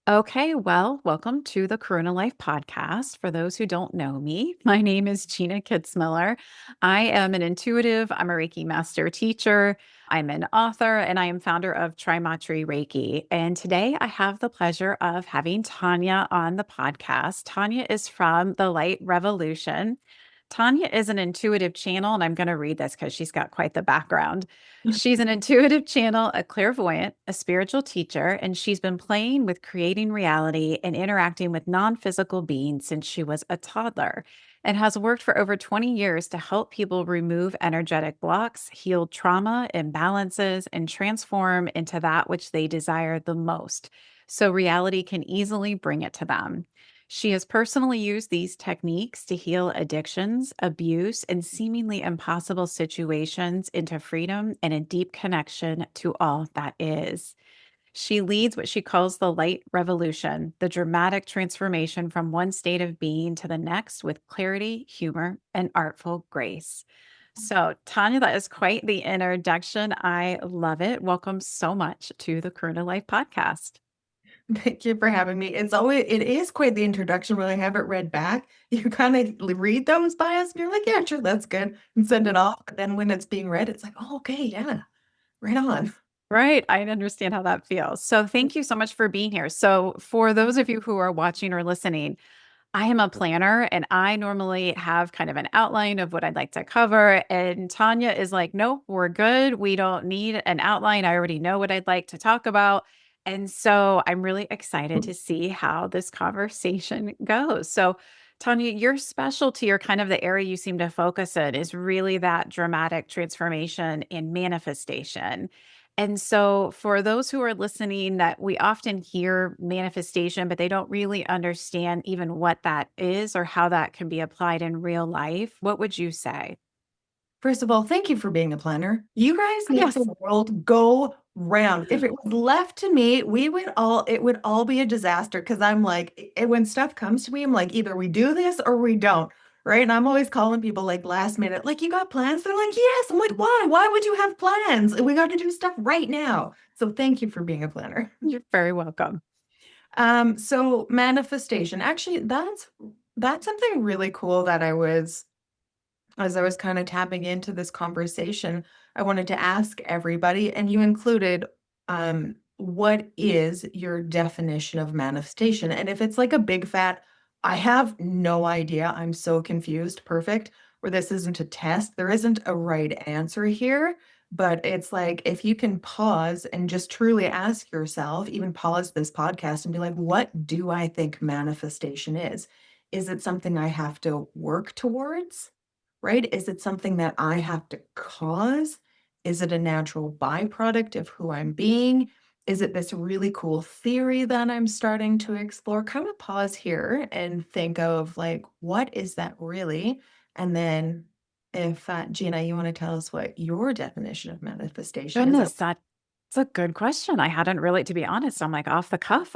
Okay, well, welcome to the Karuna Life Podcast. For those who don't know me, my name is Gina Kitzmiller. I am an intuitive, I'm a Reiki master teacher, I'm an author, and I am founder of Trimatri Reiki. And today I have the pleasure of having Tania on the podcast. Tania is from the Light Revolution. Tania is an intuitive channel, and I'm going to read this because she's got quite the background. She's an intuitive channel, a clairvoyant, a spiritual teacher, and she's been playing with creating reality and interacting with non physical beings since she was a toddler and has worked for over 20 years to help people remove energetic blocks, heal trauma, imbalances, and transform into that which they desire the most. So reality can easily bring it to them. She has personally used these techniques to heal addictions, abuse, and seemingly impossible situations into freedom and a deep connection to all that is. She leads what she calls the light revolution, the dramatic transformation from one state of being to the next with clarity, humor, and artful grace. So, Tanya, that is quite the introduction. I love it. Welcome so much to the Karuna Life Podcast. Thank you for having me. It is quite the introduction when I have it read back. You kind of read those bios and you're like, yeah, sure, that's good, and send it off. But then when it's being read, it's like, oh, okay, yeah, right on. Right. I understand how that feels. So, thank you so much for being here. So, for those of you who are watching or listening, I am a planner and I normally have kind of an outline of what I'd like to cover. And Tanya is like, nope, we're good. We don't need an outline. I already know what I'd like to talk about. And so I'm really excited to see how this conversation goes. So, Tanya, your specialty or kind of the area you seem to focus in is really that dramatic transformation and manifestation. And so, for those who are listening, that we often hear manifestation, but they don't really understand even what that is or how that can be applied in real life. What would you say? First of all, thank you for being a planner. You guys make the Yes. world go round. If it was left to me, it would all be a disaster because I'm like, when stuff comes to me, I'm like, either we do this or we don't. Right. And I'm always calling people like last minute, like, you got plans? They're like, yes. I'm like, why? Why would you have plans? We got to do stuff right now. So thank you for being a planner. You're very welcome. So manifestation, actually, that's something really cool that as I was kind of tapping into this conversation, I wanted to ask everybody, and you included, what is your definition of manifestation? And if it's like a big fat, I have no idea, I'm so confused, perfect, where this isn't a test, there isn't a right answer here, but it's like if you can pause and just truly ask yourself, even pause this podcast and be like, what do I think manifestation is? Is it something I have to work towards? Right? Is it something that I have to cause? Is it a natural byproduct of who I'm being? Is it this really cool theory that I'm starting to explore? Kind of pause here and think of like, what is that really? And then if Gina, you want to tell us what your definition of manifestation is? Goodness, that's a good question. I hadn't really, to be honest, I'm like off the cuff.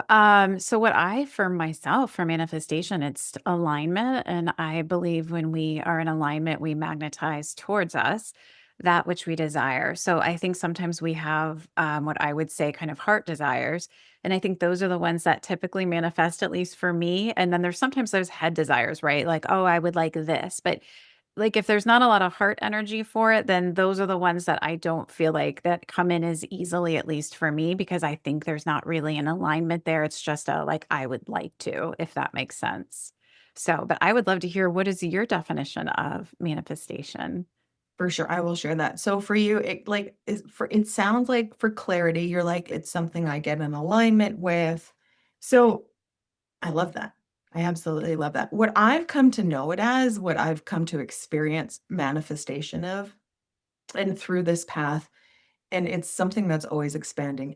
So what I for myself for manifestation, it's alignment. And I believe when we are in alignment, we magnetize towards us that which we desire. So I think sometimes we have what I would say kind of heart desires. And I think those are the ones that typically manifest, at least for me. And then there's sometimes those head desires, right? Like, oh, I would like this. But like, if there's not a lot of heart energy for it, then those are the ones that I don't feel like that come in as easily, at least for me, because I think there's not really an alignment there. It's just a like, I would like to, if that makes sense. So, but I would love to hear what is your definition of manifestation? For sure, I will share that. So for you, it sounds like for clarity, you're like, it's something I get in alignment with. So I love that. I absolutely love that. What I've come to know it as, what I've come to experience manifestation of, and through this path, and it's something that's always expanding.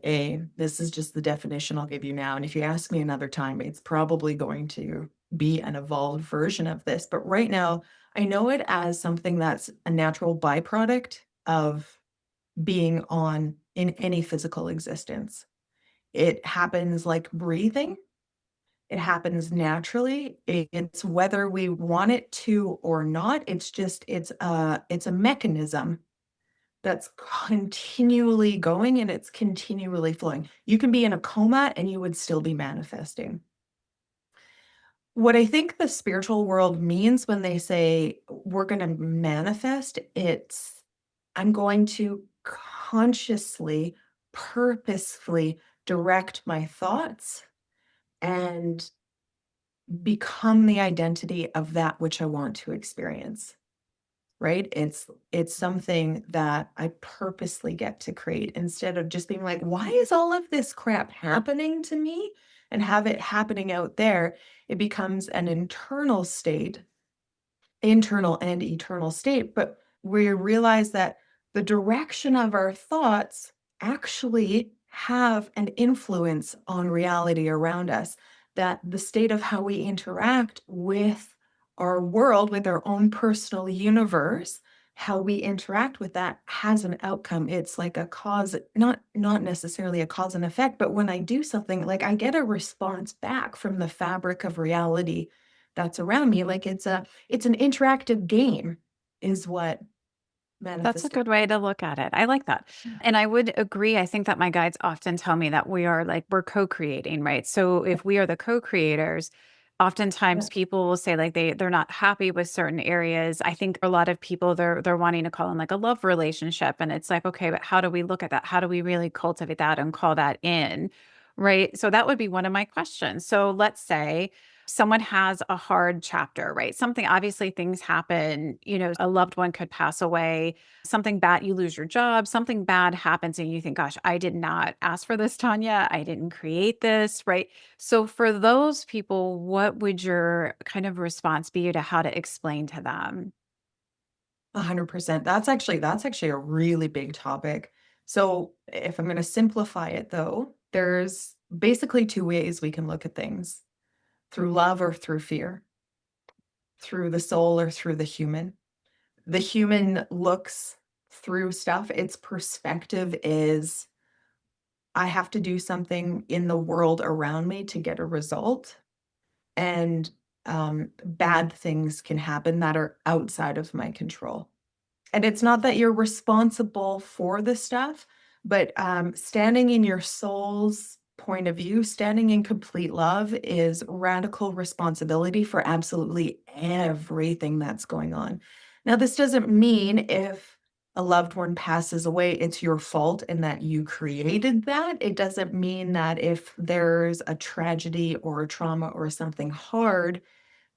This is just the definition I'll give you now. And if you ask me another time, it's probably going to be an evolved version of this. But right now, I know it as something that's a natural byproduct of being on in any physical existence. It happens like breathing. It happens naturally. It's whether we want it to or not. It's a mechanism that's continually going and it's continually flowing. You can be in a coma and you would still be manifesting. What I think the spiritual world means when they say we're going to manifest, it's I'm going to consciously, purposefully direct my thoughts and become the identity of that which I want to experience. Right? It's something that I purposely get to create instead of just being like, "Why is all of this crap happening to me?" and have it happening out there. It becomes an internal and eternal state, but we realize that the direction of our thoughts actually have an influence on reality around us, that the state of how we interact with our world, with our own personal universe, how we interact with that has an outcome. It's like a cause, not necessarily a cause and effect, but when I do something, like I get a response back from the fabric of reality that's around me. Like it's an interactive game is what That's a manifestation. good way to look at it. I like that. And I would agree. I think that my guides often tell me that we're co-creating, right? So if we are the co-creators, Yeah, oftentimes people will say like they're not happy with certain areas. I think a lot of people they're wanting to call in like a love relationship. And it's like, okay, but how do we look at that? How do we really cultivate that and call that in? Right. So that would be one of my questions. So let's say someone has a hard chapter, right? Something obviously things happen, a loved one could pass away, something bad, you lose your job, something bad happens and you think, gosh, I did not ask for this, Tanya. I didn't create this, right? So for those people, what would your kind of response be to how to explain to them? 100%. That's actually a really big topic. So if I'm going to simplify it though, there's basically two ways we can look at things: through love or through fear, through the soul or through the human. The human looks through stuff. Its perspective is I have to do something in the world around me to get a result. And bad things can happen that are outside of my control. And it's not that you're responsible for the stuff, but standing in your soul's point of view, standing in complete love is radical responsibility for absolutely everything that's going on. Now, this doesn't mean if a loved one passes away, it's your fault and that you created that. It doesn't mean that if there's a tragedy or a trauma or something hard,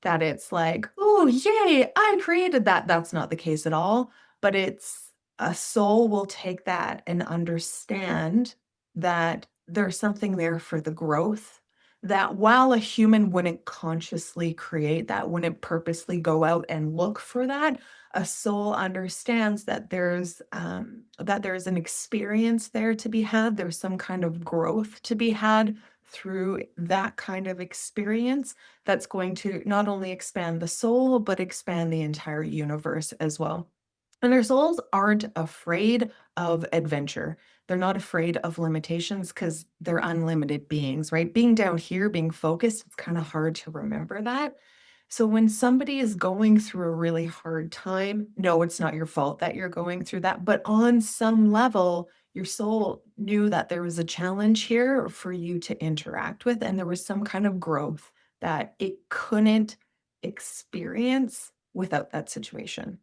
that it's like, "Oh, yay, I created that." That's not the case at all, but it's a soul will take that and understand that there's something there for the growth, that while a human wouldn't consciously create that, wouldn't purposely go out and look for that, a soul understands that there's an experience there to be had, there's some kind of growth to be had through that kind of experience that's going to not only expand the soul, but expand the entire universe as well. And their souls aren't afraid of adventure. They're not afraid of limitations because they're unlimited beings, right? Being down here, being focused, it's kind of hard to remember that. So when somebody is going through a really hard time, no, it's not your fault that you're going through that. But on some level, your soul knew that there was a challenge here for you to interact with, and there was some kind of growth that it couldn't experience without that situation.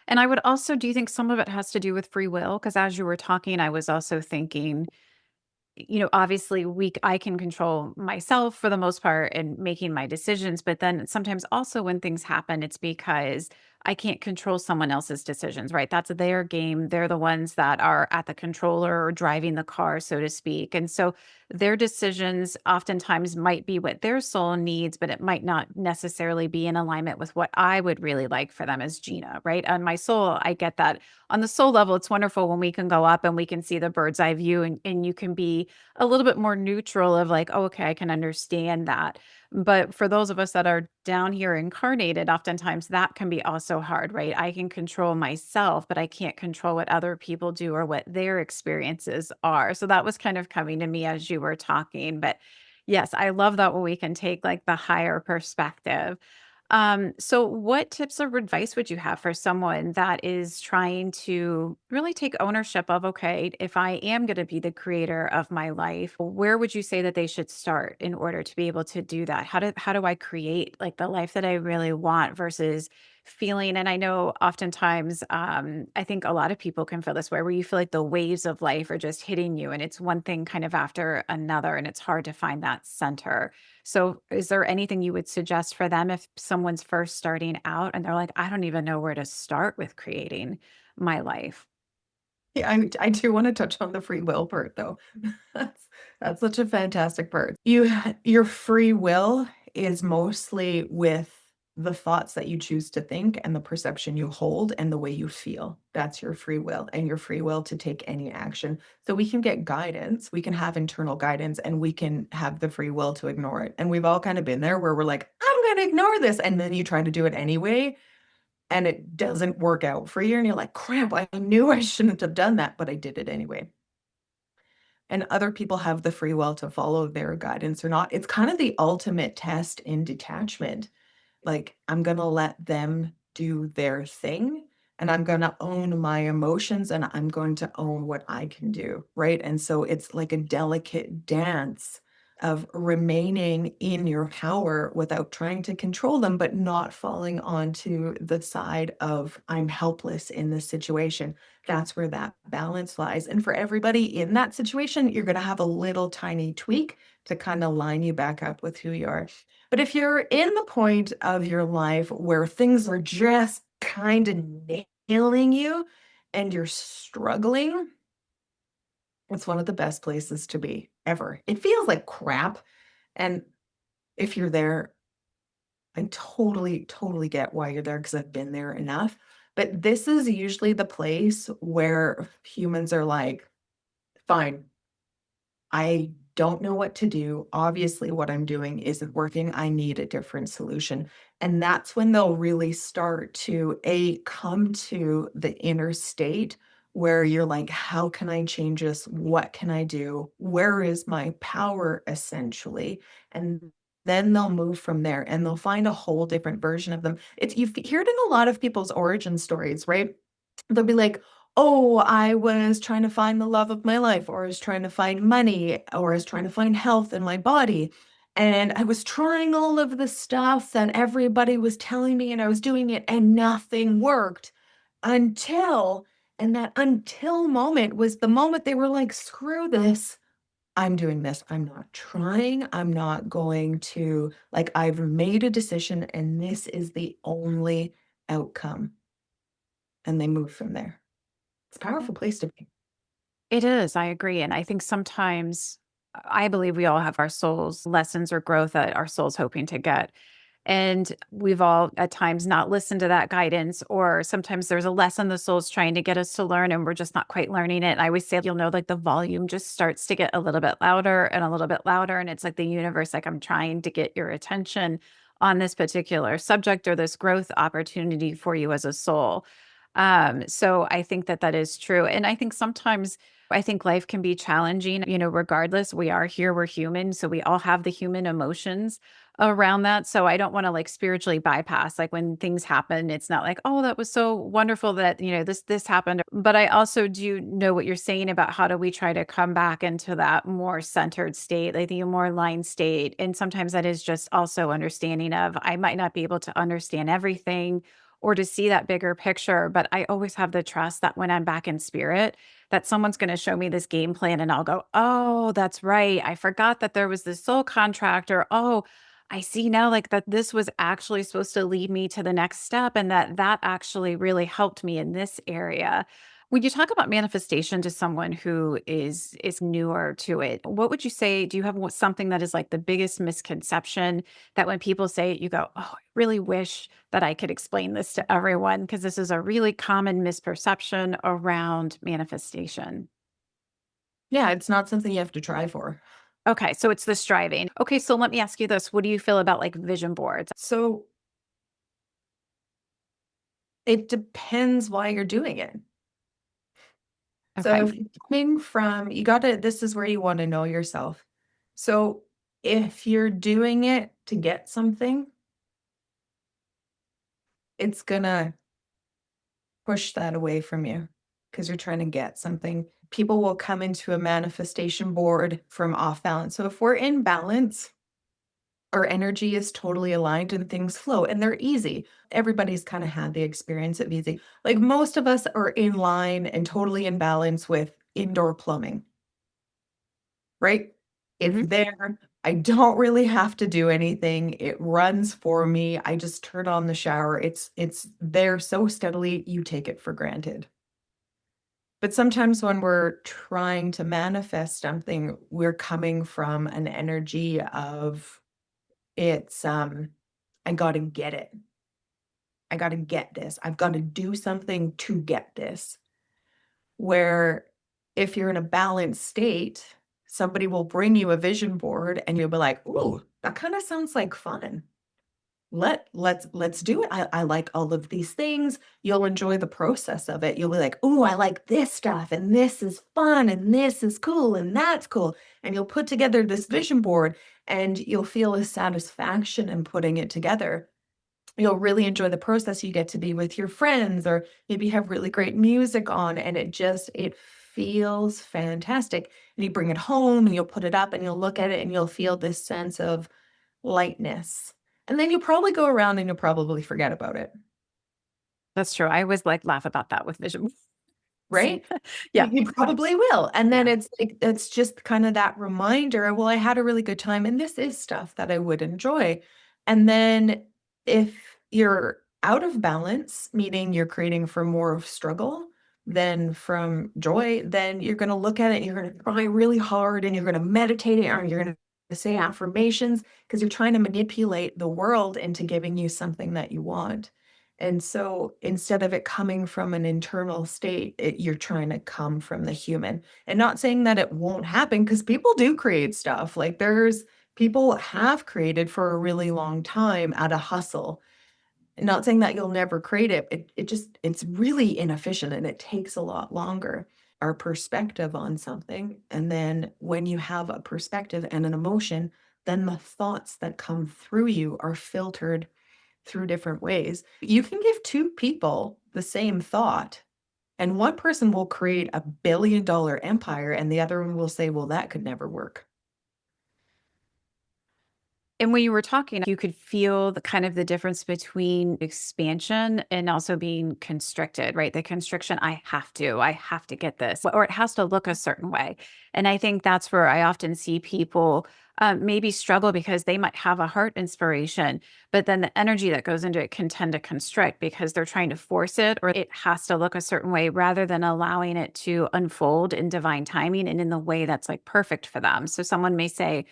And I would also, do you think some of it has to do with free will? Because as you were talking, I was also thinking, obviously I can control myself for the most part and making my decisions, but then sometimes also when things happen, it's because I can't control someone else's decisions, right? That's their game. They're the ones that are at the controller or driving the car, so to speak. And so their decisions oftentimes might be what their soul needs, but it might not necessarily be in alignment with what I would really like for them as Gina, right? On my soul, I get that. On the soul level, it's wonderful when we can go up and we can see the bird's eye view and you can be a little bit more neutral of like, oh, okay, I can understand that. But for those of us that are down here incarnated, oftentimes that can be also hard, right? I can control myself, but I can't control what other people do or what their experiences are. So that was kind of coming to me as you were talking. But yes, I love that when we can take like the higher perspective. So what tips or advice would you have for someone that is trying to really take ownership of, okay, if I am going to be the creator of my life, where would you say that they should start in order to be able to do that? How do I create like the life that I really want versus feeling? And I know oftentimes, I think a lot of people can feel this way, where you feel like the waves of life are just hitting you and it's one thing kind of after another, and it's hard to find that center. So, is there anything you would suggest for them if someone's first starting out and they're like, I don't even know where to start with creating my life? Yeah, I do wanna touch on the free will part, though. That's that's such a fantastic part. Your free will is mostly with the thoughts that you choose to think and the perception you hold and the way you feel. That's your free will and your free will to take any action. So we can get guidance, we can have internal guidance, and we can have the free will to ignore it. And we've all kinda been there where we're like, "I'm gonna ignore this," and then you try to do it anyway, and it doesn't work out for you, and you're like, "Crap, I knew I shouldn't have done that, but I did it anyway." And other people have the free will to follow their guidance or not. It's kind of the ultimate test in detachment. Like, I'm gonna let them do their thing, and I'm gonna own my emotions, and I'm going to own what I can do, right? And so it's like a delicate dance of remaining in your power without trying to control them, but not falling onto the side of I'm helpless in this situation. That's where that balance lies. And for everybody in that situation, you're gonna have a little tiny tweak to kind of line you back up with who you are. But if you're in the point of your life where things are just kind of nailing you and you're struggling, it's one of the best places to be ever. It feels like crap. And if you're there, I totally, totally get why you're there because I've been there enough. But this is usually the place where humans are like, fine, I don't know what to do. Obviously, what I'm doing isn't working. I need a different solution. And that's when they'll really start to come to the inner state where you're like, how can I change this? What can I do? Where is my power essentially? And then they'll move from there and they'll find a whole different version of them. It's you hear it in a lot of people's origin stories, right? They'll be like, "Oh, I was trying to find the love of my life, or I was trying to find money, or I was trying to find health in my body. And I was trying all of the stuff that everybody was telling me, and I was doing it, and nothing worked until," and that until moment was the moment they were like, "Screw this. I'm doing this. I'm not trying. I'm not going to, like, I've made a decision, and this is the only outcome." And they move from there. It's a powerful place to be. It is, I agree, and I think sometimes I believe we all have our souls lessons or growth that our soul's hoping to get, and we've all at times not listened to that guidance, or sometimes there's a lesson the soul's trying to get us to learn and we're just not quite learning it. I always say, you'll know, like, the volume just starts to get a little bit louder and a little bit louder, and it's like the universe, like, I'm trying to get your attention on this particular subject or this growth opportunity for you as a soul. So I think that that is true, and I think sometimes I think life can be challenging, regardless. We are here, we're human, so we all have the human emotions around that. So I don't want to like spiritually bypass like when things happen, it's not like, oh, that was so wonderful that, this happened. But I also do know what you're saying about how do we try to come back into that more centered state, like the more aligned state. And sometimes that is just also understanding of I might not be able to understand everything or to see that bigger picture, but I always have the trust that when I'm back in spirit, that someone's going to show me this game plan and I'll go, "Oh, that's right. I forgot that there was this soul contract," or, "Oh, I see now like that this was actually supposed to lead me to the next step and that actually really helped me in this area." When you talk about manifestation to someone who is newer to it, what would you say, do you have something that is like the biggest misconception that when people say it, you go, "Oh, I really wish that I could explain this to everyone because this is a really common misperception around manifestation." Yeah, it's not something you have to try for. Okay, so it's the striving. Okay, so let me ask you this. What do you feel about like vision boards? So it depends why you're doing it. So Okay. if you're coming from, you gotta, this is where you want to know yourself. So if you're doing it to get something, it's gonna push that away from you because you're trying to get something. People will come into a manifestation board from off balance. So if we're in balance, our energy is totally aligned and things flow and they're easy. Everybody's kind of had the experience of easy. Like most of us are in line and totally in balance with indoor plumbing, right? It's Mhm. there. I don't really have to do anything. It runs for me. I just turn on the shower. It's there so steadily, you take it for granted. But sometimes when we're trying to manifest something, we're coming from an energy of it's I got to get it. I got to get this. I've got to do something to get this. Where if you're in a balanced state, somebody will bring you a vision board and you'll be like, "Ooh, that kind of sounds like fun. Let's do it. I like all of these things." You'll enjoy the process of it. You'll be like, "Ooh, I like this stuff and this is fun and this is cool and that's cool." And you'll put together this vision board and you'll feel a satisfaction in putting it together. You'll really enjoy the process. You get to be with your friends or maybe have really great music on and it feels fantastic. And you bring it home and you'll put it up and you'll look at it and you'll feel this sense of lightness. And then you'll probably go around and you'll probably forget about it, That's true. I always, like, laugh about that with vision boards. right? Yeah. You probably will. And then Yeah. it's like it's just kind of that reminder, well, I had a really good time and this is stuff that I would enjoy. And then if you're out of balance, meaning you're creating for more of struggle than from joy, then you're going to look at it and you're going to try really hard and you're going to meditate it or you're going to say affirmations because you're trying to manipulate the world into giving you something that you want. And so instead of it coming from an internal state, you're trying to come from the human. And not saying that it won't happen because people do create stuff. Like there's people have created for a really long time at a hustle. Not saying that you'll never create it. It just it's really inefficient and it takes a lot longer. Our perspective on something. And then when you have a perspective and an emotion, then the thoughts that come through you are filtered through different ways. You can give two people the same thought, and one person will create a $1 billion empire, and the other one will say, well, that could never work. And when you were talking, you could feel the kind of the difference between expansion and also being constricted, right? The constriction, I have to get this, or it has to look a certain way. And I think that's where I often see people maybe struggle because they might have a heart inspiration, but then the energy that goes into it can tend to constrict because they're trying to force it or it has to look a certain way rather than allowing it to unfold in divine timing and in the way that's like perfect for them. So someone may say,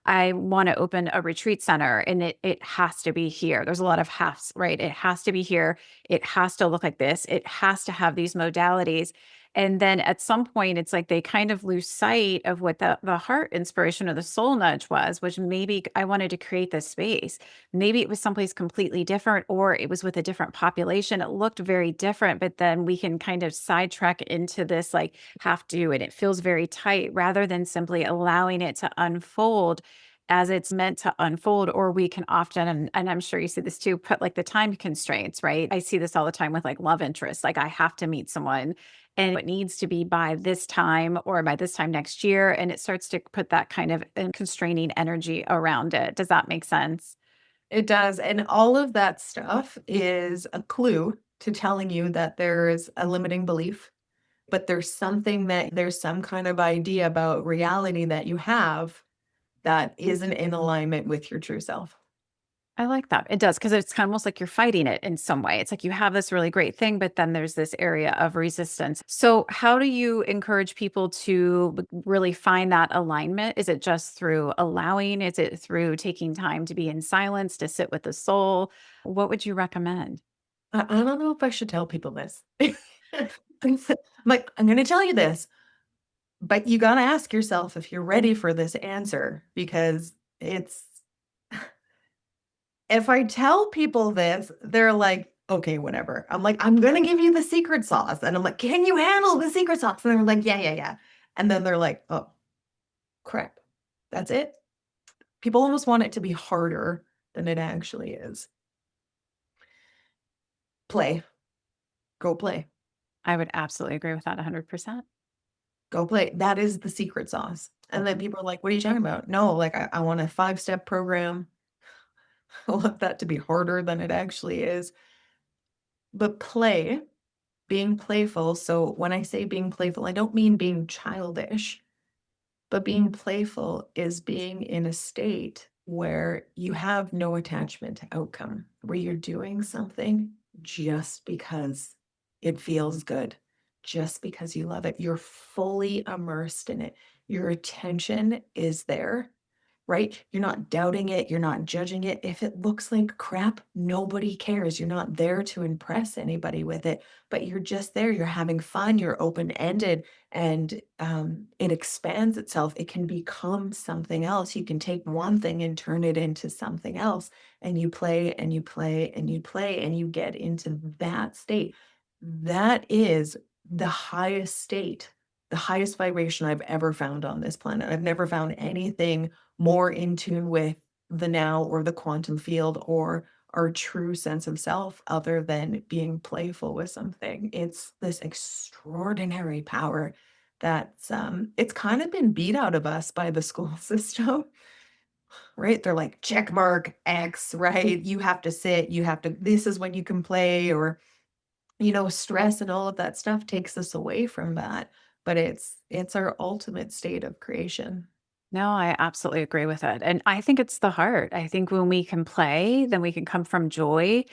I want to open a retreat center and it has to be here. There's a lot of halves, right? It has to be here. It has to look like this. It has to have these modalities. And then at some point, it's like they kind of lose sight of what the heart inspiration or the soul nudge was, which maybe I wanted to create this space. Maybe it was someplace completely different, or it was with a different population. It looked very different, but then we can kind of sidetrack into this like have to, and it feels very tight rather than simply allowing it to unfold as it's meant to unfold. Or we can often, and I'm sure you see this too, put like the time constraints, right? I see this all the time with like love interests. Like I have to meet someone and it needs to be by this time or by this time next year. And it starts to put that kind of constraining energy around it. Does that make sense? It does. And all of that stuff is a clue to telling you that there's a limiting belief, but there's some kind of idea about reality that you have that isn't in alignment with your true self. I like that. It does because it's kind of almost like you're fighting it in some way. It's like you have this really great thing, but then there's this area of resistance. So, how do you encourage people to really find that alignment? Is it just through allowing? Is it through taking time to be in silence, to sit with the soul? What would you recommend? I don't know if I should tell people this. Like, I'm going to tell you this, but you got to ask yourself if you're ready for this answer because it's if I tell people this, they're like, "Okay, whatever." I'm like, "I'm gonna give you the secret sauce." And I'm like, "Can you handle the secret sauce?" And they're like, "Yeah, yeah, yeah." And then they're like, "Oh, crap. That's it?" People almost want it to be harder than it actually is. Play. Go play. I would absolutely agree with that 100%. Go play. That is the secret sauce. And then people are like, "What are you talking about?" No, like, I want a five-step program. I want that to be harder than it actually is. But play, being playful, so when I say being playful, I don't mean being childish. But being playful is being in a state where you have no attachment to outcome, where you're doing something just because it feels good, just because you love it. You're fully immersed in it. Your attention is there, right? You're not doubting it. You're not judging it. If it looks like crap, nobody cares. You're not there to impress anybody with it, but you're just there. You're having fun. You're open ended and it expands itself. It can become something else. You can take one thing and turn it into something else, and you play and you play and you play and you get into that state. That is the highest state, the highest vibration I've ever found on this planet. I've never found anything more in tune with the now or the quantum field or our true sense of self other than being playful with something. It's this extraordinary power that's it's kind of been beat out of us by the school system, right? They're like check mark X, right? You have to sit, you have to, this is when you can play, or stress and all of that stuff takes us away from that. But it's our ultimate state of creation. No, I absolutely agree with it. And I think it's the heart. I think when we can play, then we can come from joy.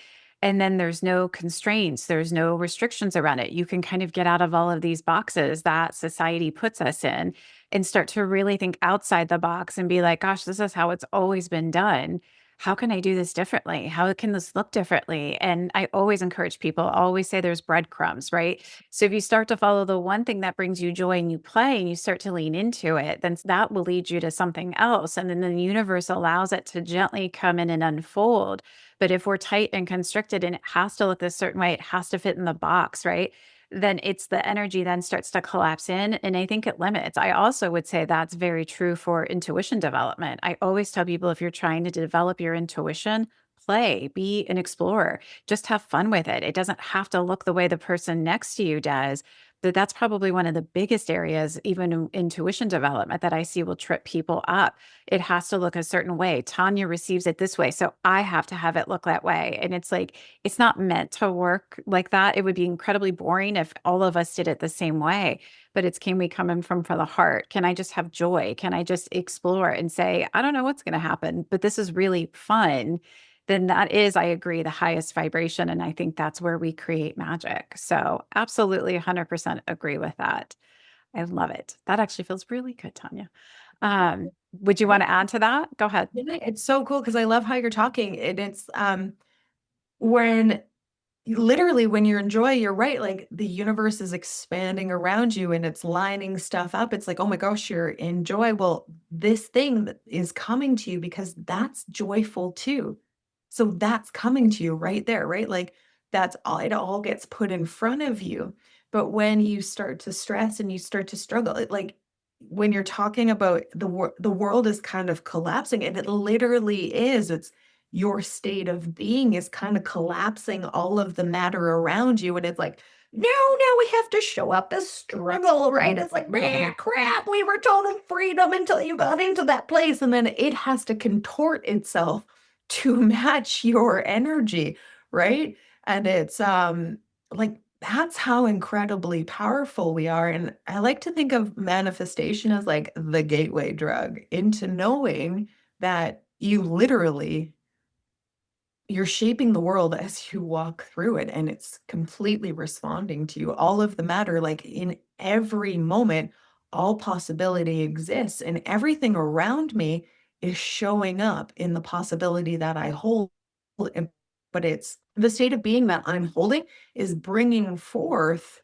And then there's no constraints, there's no restrictions around it. You can kind of get out of all of these boxes that society puts us in and start to really think outside the box and be like, gosh, this is how it's always been done. How can I do this differently? How can this look differently? And I always encourage people, I always say there's breadcrumbs, right? So if you start to follow the one thing that brings you joy and you play and you start to lean into it, then that will lead you to something else. And then the universe allows it to gently come in and unfold. But if we're tight and constricted and it has to look this certain way, it has to fit in the box, right? Then it's the energy then starts to collapse in. And I think it limits. I also would say that's very true for intuition development. I always tell people if you're trying to develop your intuition, play, be an explorer, just have fun with it. It doesn't have to look the way the person next to you does. But that's probably one of the biggest areas, even in intuition development, that I see will trip people up. It has to look a certain way. Tanya receives it this way. So I have to have it look that way. And it's like, it's not meant to work like that. It would be incredibly boring if all of us did it the same way. But it's, can we come in from the heart? Can I just have joy? Can I just explore and say, I don't know what's going to happen, but this is really fun? Then that is, I agree, the highest vibration. And I think that's where we create magic. So, absolutely 100% agree with that. I love it. That actually feels really good, Tanya. Would you want Right? to add to that? Go ahead. Yeah, it's so cool because I love how you're talking. And it's when literally, when you're in joy, you're right, like, the universe is expanding around you and it's lining stuff up. It's like, "Oh my gosh, you're in joy." Well, this thing that is coming to you because that's joyful too. So that's coming to you right there, right? Like, that's all, it all gets put in front of you. But when you start to stress and you start to struggle, like, when you're talking about the world is kind of collapsing, and it literally is. It's your state of being is kind of collapsing all of the matter around you. And it's like, no, now we have to show up as struggle, right? It's like, man, crap, we were told of freedom until you got into that place. And then it has to contort itself to match your energy, right? And it's like, that's how incredibly powerful we are. And I like to think of manifestation as like the gateway drug into knowing that you literally, you're shaping the world as you walk through it, and it's completely responding to you. All of the matter, like in every moment, all possibility exists, and everything around me is showing up in the possibility that I hold. and- But it's the state of being that I'm holding is bringing forth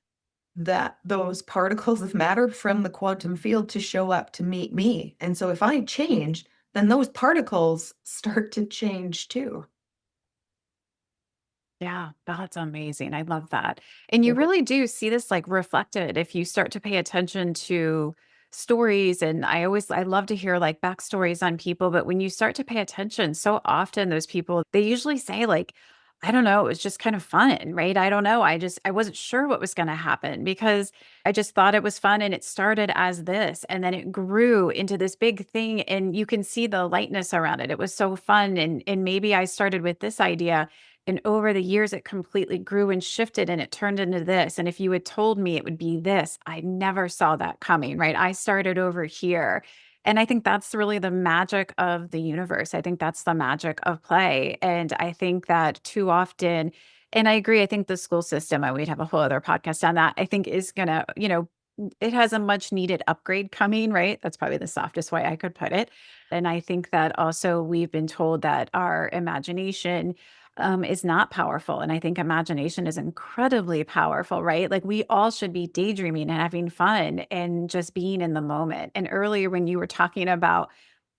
those particles of matter from the quantum field to show up to meet me. And so if I change, then those particles start to change too. Yeah, that's amazing. I love that. And you really do see this like reflected if you start to pay attention to stories. And I love to hear like backstories on people. But when you start to pay attention, so often those people, they usually say, like, I don't know, it was just kind of fun, right? I don't know. I wasn't sure what was going to happen because I just thought it was fun and it started as this and then it grew into this big thing and you can see the lightness around it. It was so fun and maybe I started with this idea and over the years it completely grew and shifted and it turned into this. And if you had told me it would be this, I never saw that coming, right? I started over here. And I think that's really the magic of the universe. I think that's the magic of play. And I think that too often, and I agree, I think the school system, and we'd have a whole other podcast on that, I think is going to, it has a much needed upgrade coming, right? That's probably the softest way I could put it. And I think that also we've been told that our imagination is not powerful. And I think imagination is incredibly powerful, right? Like we all should be daydreaming and having fun and just being in the moment. And earlier, when you were talking about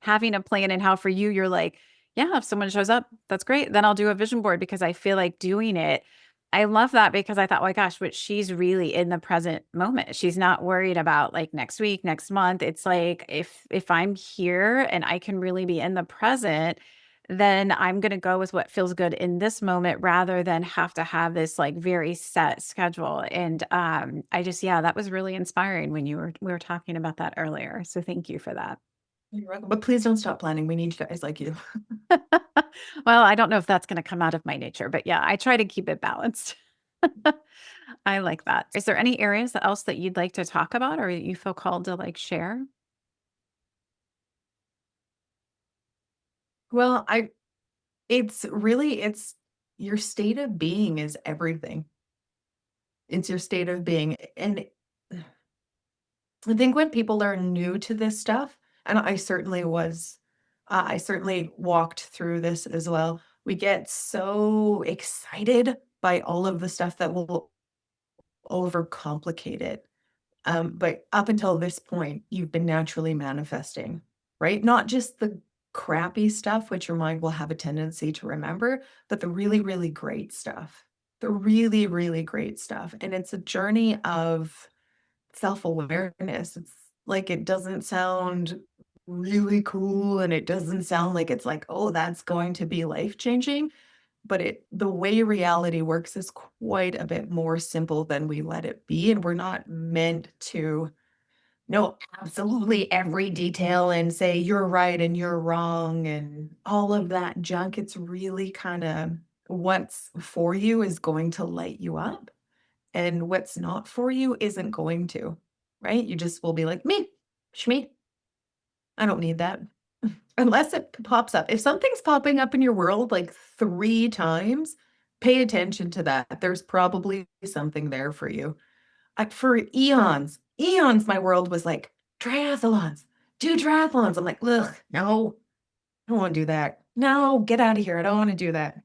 having a plan and how for you, you're like, yeah, if someone shows up, that's great. Then I'll do a vision board because I feel like doing it. I love that because I thought, oh my gosh, but she's really in the present moment. She's not worried about like next week, next month. It's like if I'm here and I can really be in the present, then I'm going to go with what feels good in this moment rather than have to have this like very set schedule. And I just, yeah, that was really inspiring when we were talking about that earlier. So thank you for that. You're welcome, but please don't stop planning. We need guys like you. Well, I don't know if that's going to come out of my nature, but yeah, I try to keep it balanced. I like that. Is there any areas else that you'd like to talk about or you feel called to like share? Well, I it's really it's your state of being is everything. It's your state of being, and I think when people are new to this stuff, and I certainly was, I certainly walked through this as well. We get so excited by all of the stuff that will overcomplicate it. But up until this point, you've been naturally manifesting, right? Not just the crappy stuff, which your mind will have a tendency to remember, but the really, really great stuff. The really, really great stuff. And it's a journey of self-awareness. It's like it doesn't sound really cool and it doesn't sound like it's like, oh, that's going to be life-changing, but it the way reality works is quite a bit more simple than we let it be, and we're not meant to know absolutely every detail and say you're right and you're wrong and all of that junk. It's really kind of what's for you is going to light you up and what's not for you isn't going to, right? You just will be like, me, shme, I don't need that. Unless it pops up. If something's popping up in your world like 3 times, pay attention to that. There's probably something there for you. For eons, my world was like, triathlons, do triathlons. I'm like, ugh, no, I don't want to do that. No, get out of here. I don't want to do that.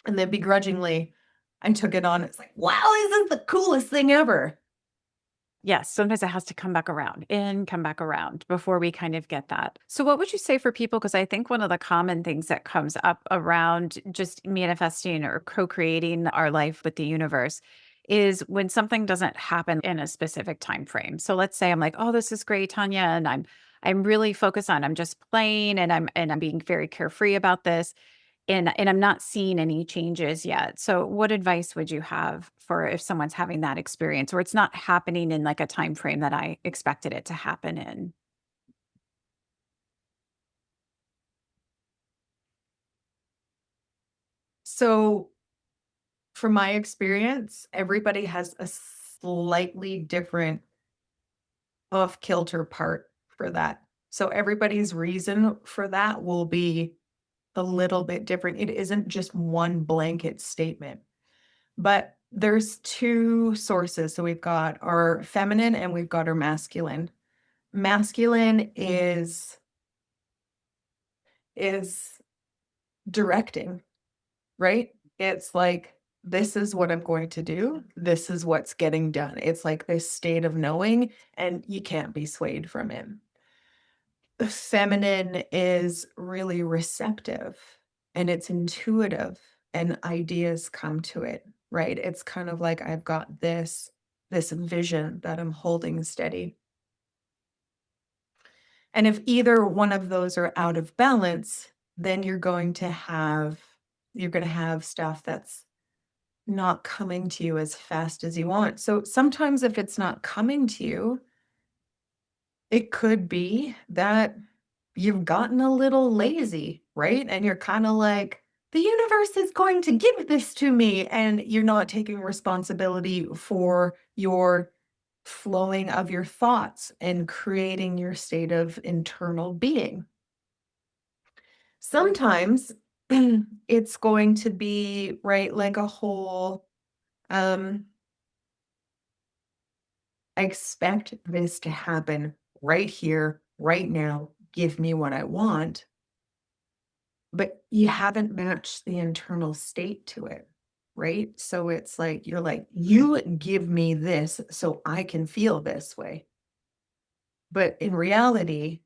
And then begrudgingly, I took it on. It's like, wow, isn't the coolest thing ever? Yes, sometimes it has to come back around and come back around before we kind of get that. So, what would you say for people? Because I think one of the common things that comes up around just manifesting or co creating our life with the universe is when something doesn't happen in a specific time frame. So let's say I'm like, oh, this is great, Tanya, and I'm really focused on I'm just playing and I'm being very carefree about this and I'm not seeing any changes yet. So what advice would you have for if someone's having that experience or it's not happening in like a time frame that I expected it to happen in? So, from my experience, everybody has a slightly different off kilter part for that. So, everybody's reason for that will be a little bit different. It isn't just one blanket statement, but there's 2 sources. So, we've got our feminine and we've got our masculine. Masculine is directing. Right? It's like, this is what I'm going to do. This is what's getting done. It's like this state of knowing, and you can't be swayed from it. The feminine is really receptive and it's intuitive, and ideas come to it, right? It's kind of like I've got this vision that I'm holding steady. And if either one of those are out of balance, then you're going to have You're going to have stuff that's not coming to you as fast as you want. So sometimes if it's not coming to you, it could be that you've gotten a little lazy, right? And you're kind of like, the universe is going to give this to me. And you're not taking responsibility for your flowing of your thoughts and creating your state of internal being. Sometimes it's going to be, right, like a whole, um, I expect this to happen right here, right now. Give me what I want. But you haven't matched the internal state to it, right? So it's like, you're like, you give me this so I can feel this way. But in reality,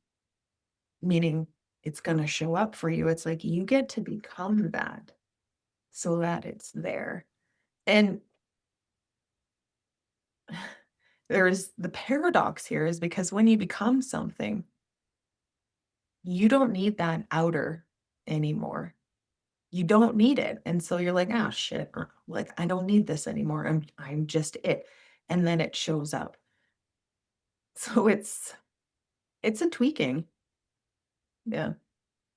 meaning it's going to show up for you, it's like you get to become that so that it's there. And there's the paradox here is because when you become something, you don't need that outer anymore. You don't need it. And so you're like, "Oh, shit, like, I don't need this anymore. I'm just it." And then it shows up. So it's a tweaking. Yeah.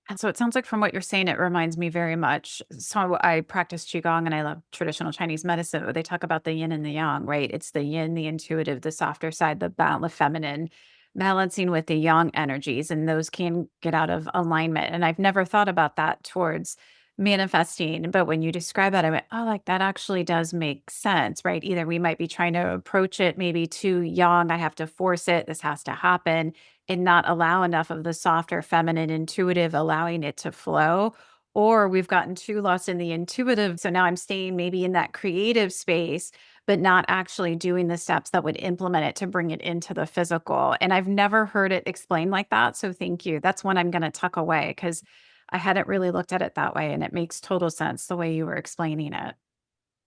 And so it sounds like from what you're saying, it reminds me very much. So I practice Qigong and I love traditional Chinese medicine. But they talk about the yin and the yang, right? It's the yin, the intuitive, the softer side, the feminine, balancing with the yang energies. And those can get out of alignment. And I've never thought about that towards manifesting. But when you describe that, I went, oh, like that actually does make sense, right? Either we might be trying to approach it maybe too young. I have to force it. This has to happen and not allow enough of the softer, feminine, intuitive, allowing it to flow. Or we've gotten too lost in the intuitive. So now I'm staying maybe in that creative space, but not actually doing the steps that would implement it to bring it into the physical. And I've never heard it explained like that. So thank you. That's one I'm going to tuck away because I hadn't really looked at it that way. And it makes total sense the way you were explaining it.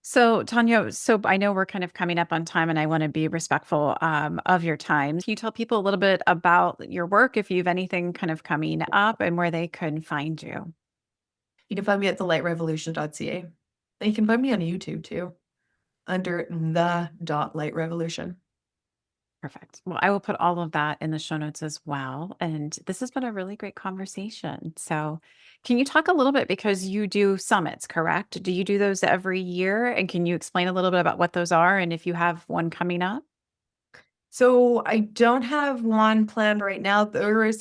So, Tanya, so I know we're kind of coming up on time and I want to be respectful of your time. Can you tell people a little bit about your work if you have anything kind of coming up and where they can find you? You can find me at thelightrevolution.ca. And you can find me on YouTube too, under the dot light revolution. Perfect. Well, I will put all of that in the show notes as well. And this has been a really great conversation. So, can you talk a little bit because you do summits, correct? Do you do those every year? And can you explain a little bit about what those are and if you have one coming up? So I don't have one planned right now. I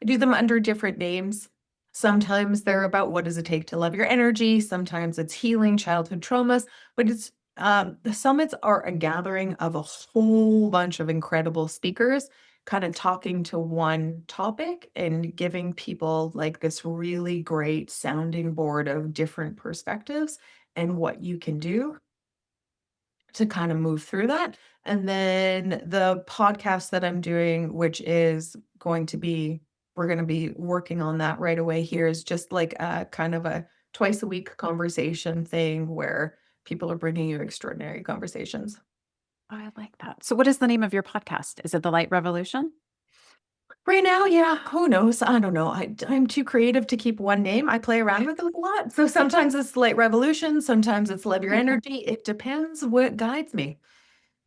do them under different names. Sometimes they're about what does it take to love your energy. Sometimes it's healing childhood traumas, but it's the summits are a gathering of a whole bunch of incredible speakers kind of talking to one topic and giving people like this really great sounding board of different perspectives and what you can do to kind of move through that. And then the podcast that I'm doing, which is going to be, we're going to be working on that right away here, is just like a kind of a twice a week conversation thing where people are bringing you extraordinary conversations. Oh, I like that. So, what is the name of your podcast? Is it The Light Revolution? Right now, yeah, who knows? I don't know. I'm too creative to keep one name. I play around with it a lot. So sometimes it's Light Revolution, sometimes it's Love Your Energy. It depends what guides me.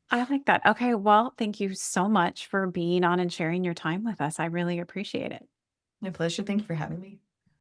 I like that. Okay. Well, thank you so much for being on and sharing your time with us. I really appreciate it. My pleasure. Thank you for having me.